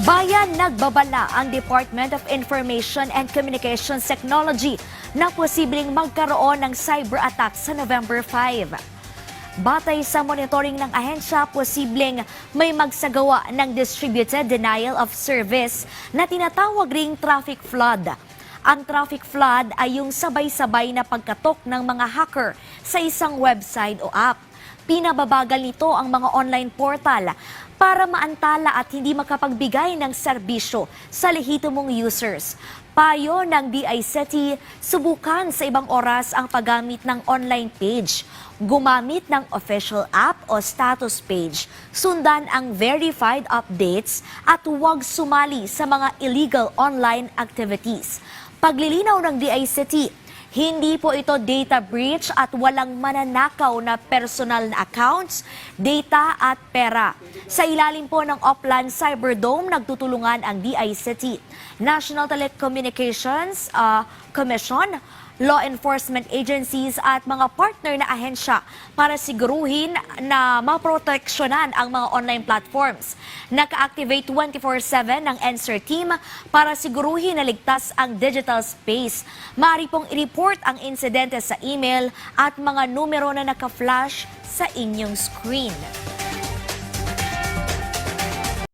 Bayan nagbabala ang Department of Information and Communications Technology na posibleng magkaroon ng cyber attack sa November 5. Batay sa monitoring ng ahensya, posibleng may magsagawa ng distributed denial of service na tinatawag ring traffic flood. Ang traffic flood ay yung sabay-sabay na pagkatok ng mga hacker sa isang website o app. Pinababagal nito ang mga online portal para maantala at hindi makapagbigay ng serbisyo sa lehitimong users. Payo ng DICT, subukan sa ibang oras ang paggamit ng online page. Gumamit ng official app o status page. Sundan ang verified updates at huwag sumali sa mga illegal online activities. Paglilinaw ng DICT, hindi po ito data breach at walang mananakaw na personal na accounts, data at pera. Sa ilalim po ng Oplan Cyberdome, nagtutulungan ang DICT, National Telecommunications Commission, law enforcement agencies at mga partner na ahensya para siguruhin na maproteksyonan ang mga online platforms. Naka-activate 24/7 ng NSER team para siguruhin na ligtas ang digital space. Maaari pong i-report ang insidente sa email at mga numero na naka-flash sa inyong screen.